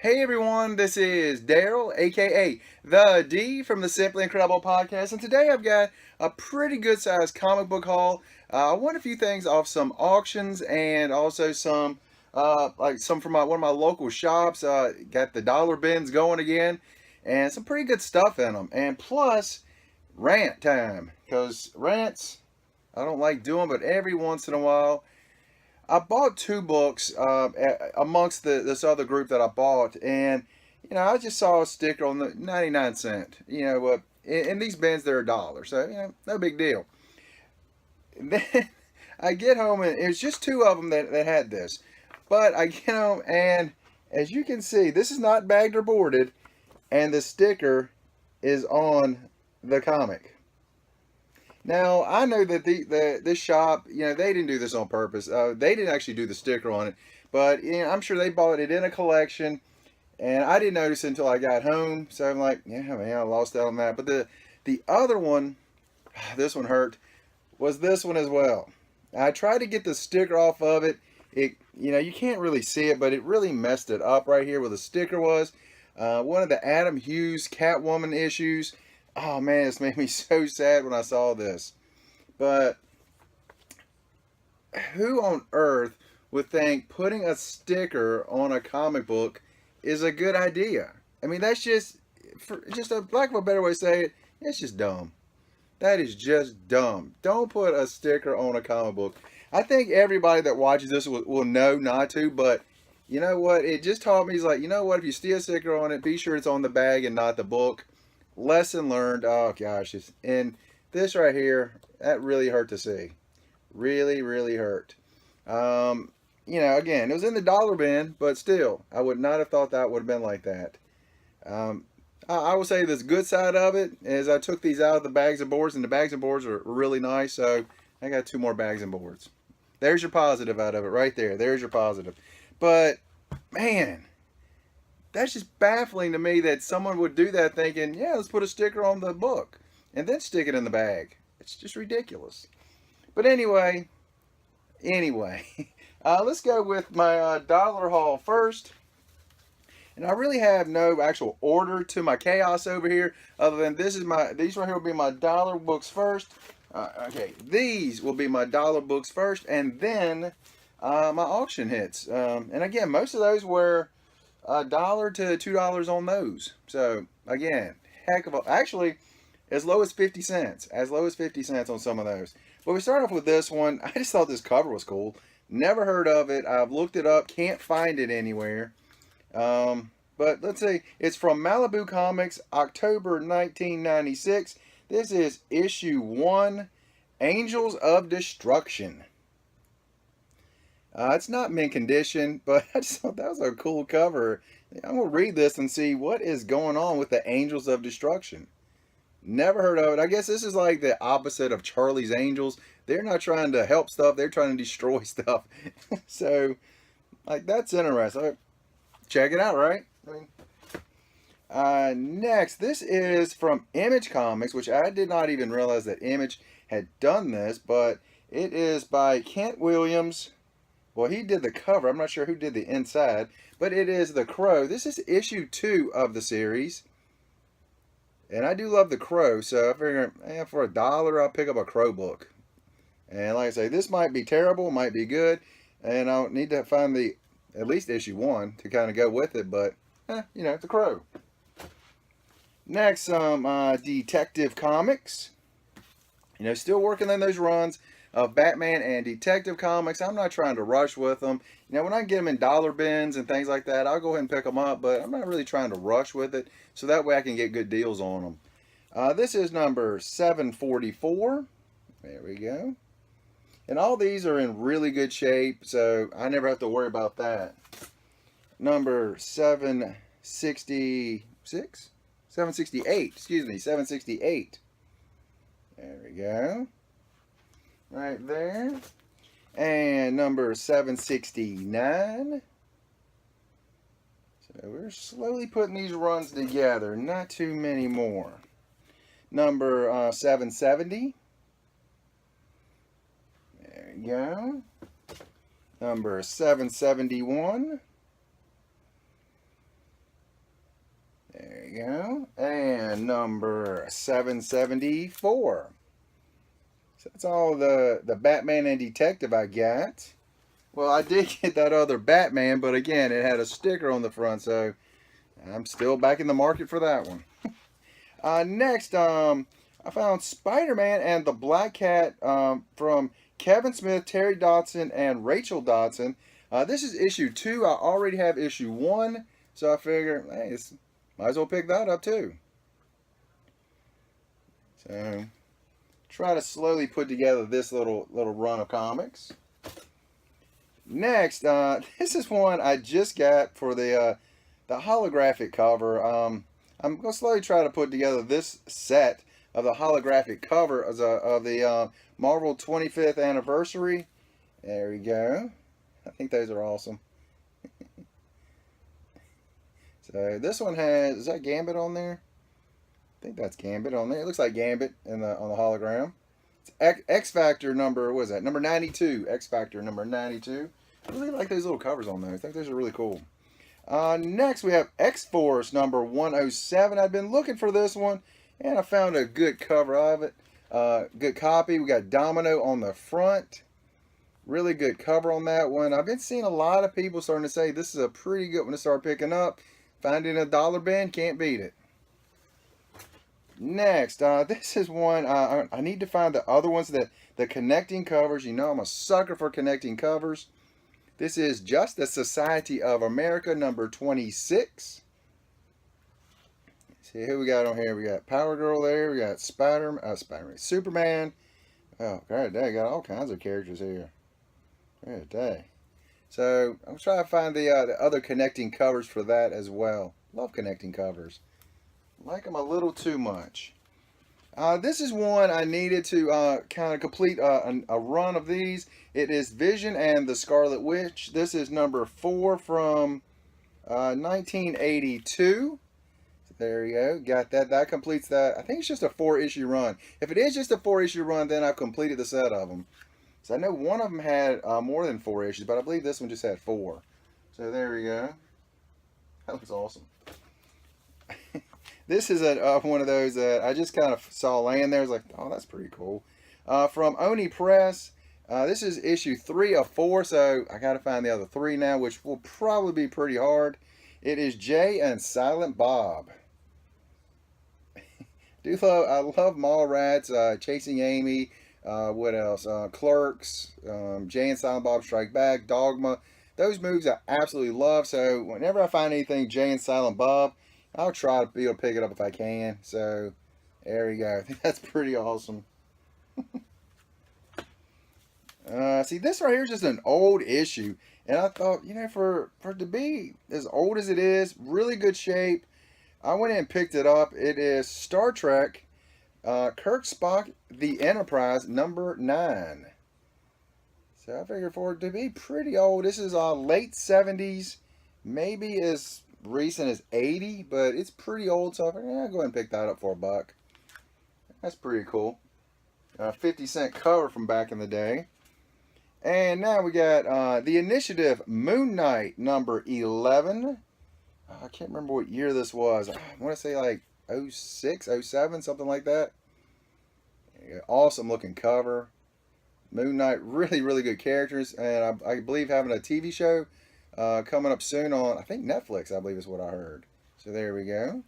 Hey everyone, this is Daryl, aka The D from the Simply Incredible podcast, and today I've got a pretty good sized comic book haul. I won a few things off some auctions and also some, like some from one of my local shops. Got the dollar bins going again, and some pretty good stuff in them. And plus, rant time, because rants I don't like doing, but every once in a while. I bought two books amongst this other group that I bought, and I just saw a sticker on the 99 cent. In these bins they're $1, so no big deal. And then I get home and it was just two of them that had this, but I get home and as you can see, this is not bagged or boarded, and the sticker is on the comic. Now I know that this shop, they didn't do this on purpose. They didn't actually do the sticker on it, but I'm sure they bought it in a collection, and I didn't notice it until I got home. So I'm like, yeah, man, I lost out on that. But the other one, this one hurt, was this one as well. I tried to get the sticker off of it. You can't really see it, but it really messed it up right here where the sticker was. One of the Adam Hughes Catwoman issues. Oh man, this made me so sad when I saw this. But who on earth would think putting a sticker on a comic book is a good idea? I mean, that's just a lack of a better way to say it, it's just dumb. That is just dumb. Don't put a sticker on a comic book. I think everybody that watches this will know not to, but you know what? It just taught me, it's like, you know what? If you see a sticker on it, be sure it's on the bag and not the book. Lesson learned. Oh gosh, and this right here, that really hurt to see. Really, really hurt. Again, it was in the dollar bin, but still, I would not have thought that would have been like that. Um, I will say this good side of it is I took these out of the bags and boards, and the bags and boards are really nice. So I got two more bags and boards. There's your positive out of it right there. There's your positive. But man, that's just baffling to me that someone would do that thinking, yeah, let's put a sticker on the book and then stick it in the bag. It's just ridiculous. But anyway, let's go with my dollar haul first. And I really have no actual order to my chaos over here, other than these right here will be my dollar books first. Okay, these will be my dollar books first, and then my auction hits. And again, most of those were $1 to $2 on those. So again, actually as low as 50 cents, on some of those. But we start off with this one. I just thought this cover was cool. Never heard of it. I've looked it up, can't find it anywhere. But let's see. It's from Malibu Comics, October 1996. This is issue 1, Angels of Destruction. It's not mint condition, but I just thought that was a cool cover. I'm going to read this and see what is going on with the Angels of Destruction. Never heard of it. I guess this is like the opposite of Charlie's Angels. They're not trying to help stuff, they're trying to destroy stuff. So, like, that's interesting. Check it out, right? Next, this is from Image Comics, which I did not even realize that Image had done this, but it is by Kent Williams. Well, he did the cover. I'm not sure who did the inside, but it is The Crow. This is issue 2 of the series. And I do love The Crow, so I figure for $1, I'll pick up a Crow book. And like I say, this might be terrible, might be good, and I'll need to find at least issue 1 to kind of go with it, but, it's a Crow. Next, some Detective Comics. Still working on those runs of Batman and Detective Comics. I'm not trying to rush with them. When I get them in dollar bins and things like that, I'll go ahead and pick them up, but I'm not really trying to rush with it, so that way I can get good deals on them. This is number 744. There we go. And all these are in really good shape, so I never have to worry about that. Number 766? 768, excuse me, 768. There we go. Right there. And number 769. So we're slowly putting these runs together. Not too many more. Number 770. There we go. Number 771. number 774. So that's all the Batman and Detective I got. Well, I did get that other Batman, but again, it had a sticker on the front, so I'm still back in the market for that one. Next, I found Spider-Man and the Black Cat from Kevin Smith, Terry Dodson, and Rachel Dodson. This is issue 2. I already have issue 1, so I figure, hey, might as well pick that up too. So, try to slowly put together this little run of comics. Next, this is one I just got for the holographic cover. I'm going to slowly try to put together this set of the holographic cover of the Marvel 25th anniversary. There we go. I think those are awesome. So this one has, is that Gambit on there? I think that's Gambit on there. It looks like Gambit on the hologram. It's X Factor number, what is that? Number 92. X Factor number 92. I really like those little covers on those. I think those are really cool. Next we have X-Force number 107. I've been looking for this one, and I found a good cover of it. Good copy. We got Domino on the front. Really good cover on that one. I've been seeing a lot of people starting to say this is a pretty good one to start picking up. Finding a dollar bin, can't beat it. Next, this is one, I need to find the other ones, the connecting covers. You know I'm a sucker for connecting covers. This is Justice Society of America number 26. See who we got on here. We got Power Girl there. We got Spider-Man, Superman. Oh, god dang, got all kinds of characters here. God dang. So I'm trying to find the other connecting covers for that as well. Love connecting covers. Like them a little too much. This is one I needed to kind of complete a run of these. It is Vision and the Scarlet Witch. This is number 4 from 1982. So there you go. Got that. That completes that. I think it's just a 4-issue run. If it is just a 4-issue run, then I've completed the set of them. So I know one of them had more than 4 issues, but I believe this one just had 4. So there we go. That looks awesome. This is one of those that I just kind of saw laying there. I was like, oh, that's pretty cool. From Oni Press. This is issue 3 of 4, so I got to find the other 3 now, which will probably be pretty hard. It is Jay and Silent Bob. I love Mallrats, Chasing Amy. What else? Clerks, Jay and Silent Bob Strike Back, Dogma. Those movies I absolutely love. So whenever I find anything Jay and Silent Bob, I'll try to be able to pick it up if I can. So there you go. I think that's pretty awesome. See, this right here is just an old issue. And I thought, you know, for it to be as old as it is, really good shape, I went in and picked it up. It is Star Trek, Kirk Spock, The Enterprise, number 9. So I figured for it to be pretty old, this is late 70s, maybe as recent as 80, but it's pretty old, so I figured, yeah, go ahead and pick that up for $1. That's pretty cool. 50-cent cover from back in the day. And now we got The Initiative, Moon Knight, number 11. I can't remember what year this was. I want to say like 06, 07, something like that. Awesome looking cover. Moon Knight, really, really good characters. And I believe having a TV show coming up soon on, I think Netflix, I believe is what I heard. So there we go.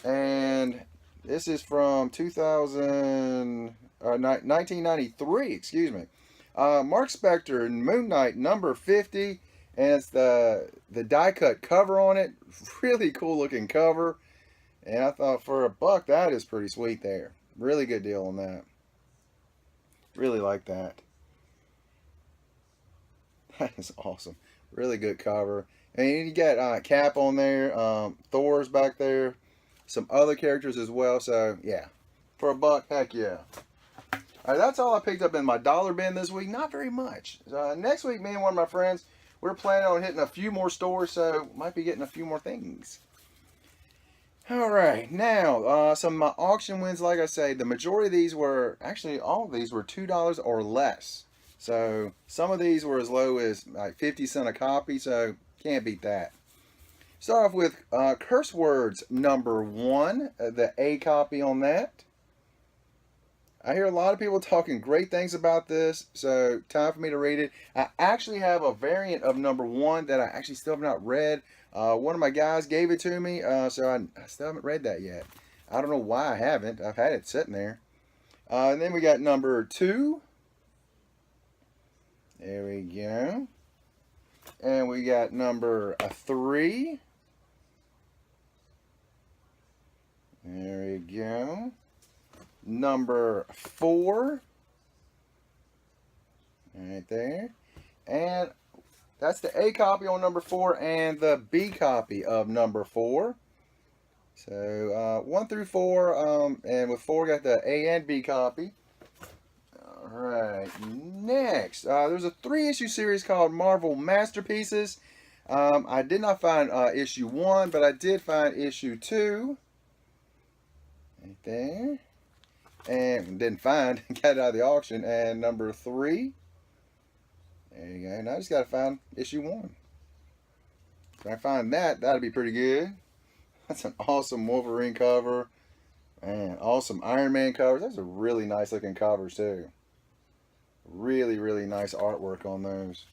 And this is from 1993, excuse me. Mark Spector, Moon Knight, number 50. And it's the die cut cover on it. Really cool looking cover. And I thought for $1, that is pretty sweet there. Really good deal on that. Really like that. That is awesome. Really good cover. And you got Cap on there. Thor's back there. Some other characters as well. So, yeah. For $1, heck yeah. Alright, that's all I picked up in my dollar bin this week. Not very much. Next week, me and one of my friends, we're planning on hitting a few more stores, so might be getting a few more things. Alright, now, some of my auction wins, like I say, the majority of these were, actually all of these were $2 or less. So, some of these were as low as like 50 cents a copy, so can't beat that. Start off with Curse Words number 1, the A copy on that. I hear a lot of people talking great things about this, so time for me to read it. I actually have a variant of number 1 that I actually still have not read. One of my guys gave it to me, so I still haven't read that yet. I don't know why I haven't. I've had it sitting there. And then we got number 2. There we go. And we got number 3. There we go. Number 4. Right there. And that's the A copy on number 4 and the B copy of number 4. So 1 through 4, and with 4 got the A and B copy. Alright, next, there's a 3-issue series called Marvel Masterpieces. I did not find issue 1, but I did find issue 2. Right there. And didn't find, got it out of the auction. And number 3. There you go. Now I just got to find issue 1. If I find that, that'd be pretty good. That's an awesome Wolverine cover. And awesome Iron Man covers. Those are really nice looking covers too. Really, really nice artwork on those.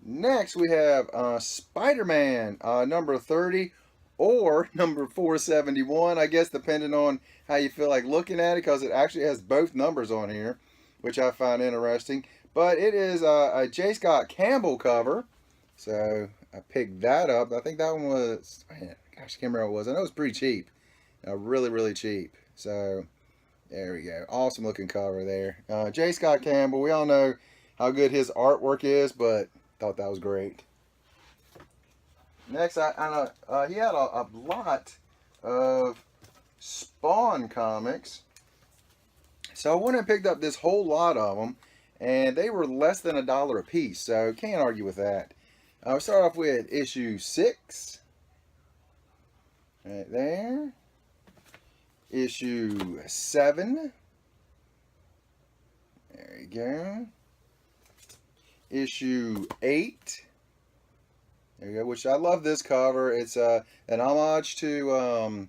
Next we have Spider-Man number 30 or number 471, I guess, depending on how you feel like looking at it, because it actually has both numbers on here, which I find interesting. But it is a J. Scott Campbell cover, so I picked that up. I think that one was, man, gosh, I can't remember what it was. I know it was pretty cheap, really, really cheap. So there we go, awesome looking cover there. J. Scott Campbell, we all know how good his artwork is, but thought that was great. Next, he had a lot of Spawn comics. So I went and picked up this whole lot of them, and they were less than $1 a piece, so can't argue with that. I'll start off with issue 6. Right there. Issue 7. There you go. Issue 8. There you go, which I love this cover. It's an homage to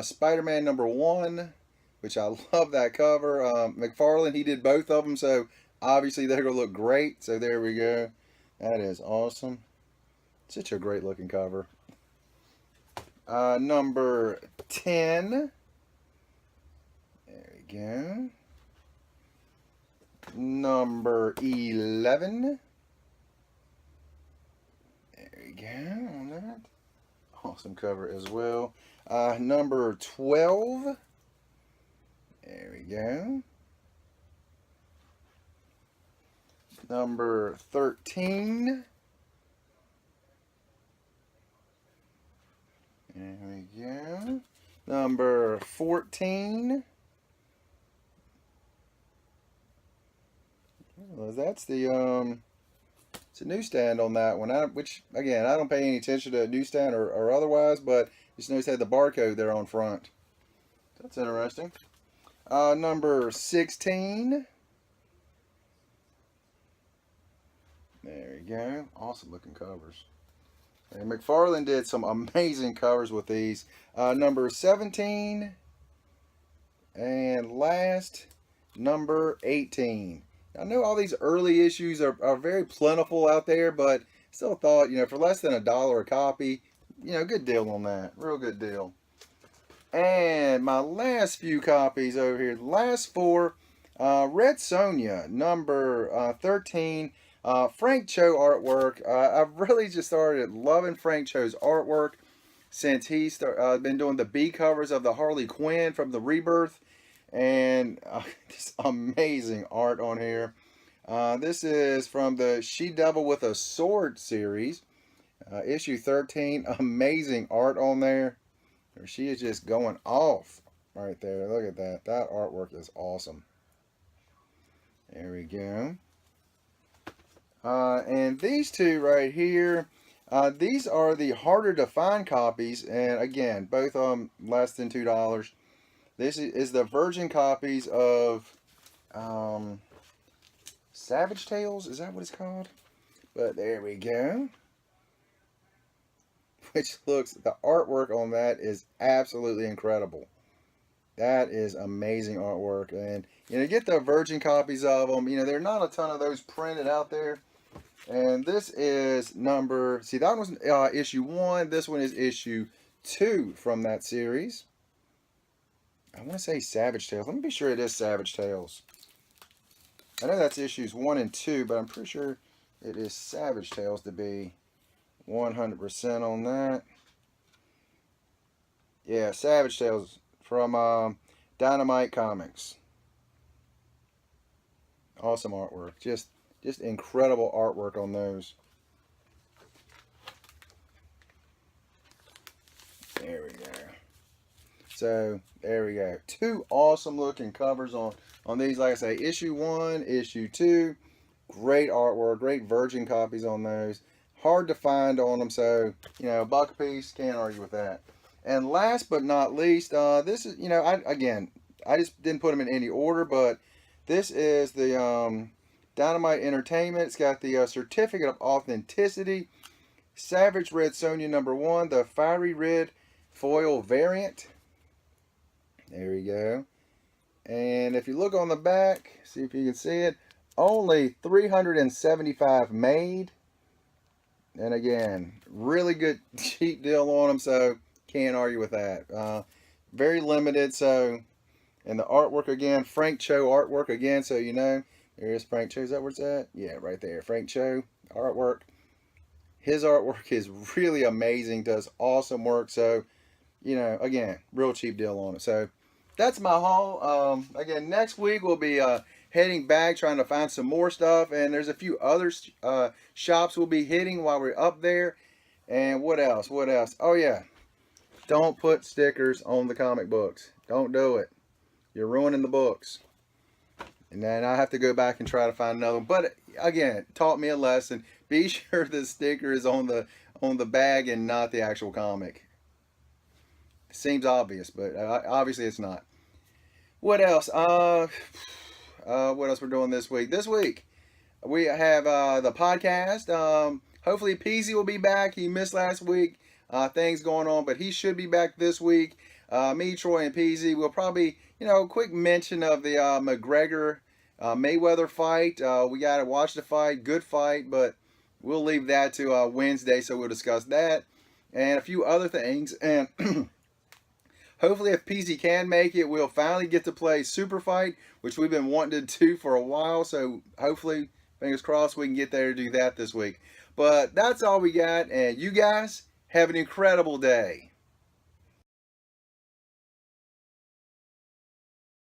Spider-Man number 1, which I love that cover. McFarlane, he did both of them, so obviously they're going to look great. So there we go. That is awesome. Such a great looking cover. Number 10. There we go. Number 11. There we go on that. Awesome cover as well. Number 12. There we go. Number 13. There we go. Number 14. Well, that's the it's a newsstand on that one. Which again, I don't pay any attention to newsstand or otherwise, but just notice they had the barcode there on front. That's interesting. Number 16. There you go. Awesome looking covers. And McFarlane did some amazing covers with these. Number 17. And last, number 18. I know all these early issues are very plentiful out there, but still thought, for less than $1 a copy, good deal on that. Real good deal. And my last few copies over here, the last 4, Red Sonja, number 13, Frank Cho artwork. I've really just started loving Frank Cho's artwork since he's been doing the B covers of the Harley Quinn from the Rebirth. And just amazing art on here. This is from the She-Devil with a Sword series. Issue 13. Amazing art on there. She is just going off right there. Look at that. That artwork is awesome. There we go. And these two right here, these are the harder to find copies. And again, both of them less than $2. This is the virgin copies of Savage Tales. Is that what it's called? But there we go. which looks, the artwork on that is absolutely incredible. That is amazing artwork. And, you get the virgin copies of them. There are not a ton of those printed out there. And this is number, see, that was issue 1. This one is issue 2 from that series. I want to say Savage Tales. Let me be sure it is Savage Tales. I know that's issues 1 and 2, but I'm pretty sure it is Savage Tales to be 100% on that. Yeah, Savage Tales from Dynamite Comics. Awesome artwork. Just incredible artwork on those. There we go. So there we go. 2 awesome looking covers on these. Like I say, issue 1, issue 2. Great artwork, great virgin copies on those. Hard to find on them, so buck a piece, can't argue with that. And last but not least, this is I just didn't put them in any order, but this is the Dynamite Entertainment. It's got the Certificate of Authenticity, Savage Red Sonja #1, the Fiery Red foil variant. There we go. And if you look on the back, see if you can see it, only 375 made. And again, really good cheap deal on them, so can't argue with that. Very limited, so, and the artwork again, Frank Cho artwork again, so there's Frank Cho. Is that where it's at? Yeah, right there. Frank Cho artwork. His artwork is really amazing, does awesome work, so, again, real cheap deal on it. So that's my haul. Again, next week we'll be heading back, trying to find some more stuff, and there's a few other shops we'll be hitting while we're up there. And what else? Oh yeah, don't put stickers on the comic books. Don't do it. You're ruining the books. And then I have to go back and try to find another one. But again, it taught me a lesson. Be sure the sticker is on the bag and not the actual comic. Seems obvious, but obviously it's not. What else? What else we're doing this week? This week we have the podcast. Hopefully Peasy will be back. He missed last week. Things going on, but he should be back this week. Me, Troy, and Peasy will probably, quick mention of the McGregor Mayweather fight. We got to watch the fight. Good fight, but we'll leave that to Wednesday, so we'll discuss that and a few other things. And hopefully, if Peasy can make it, we'll finally get to play Super Fight, which we've been wanting to do for a while. So hopefully, fingers crossed, we can get there to do that this week. But that's all we got, and you guys have an incredible day.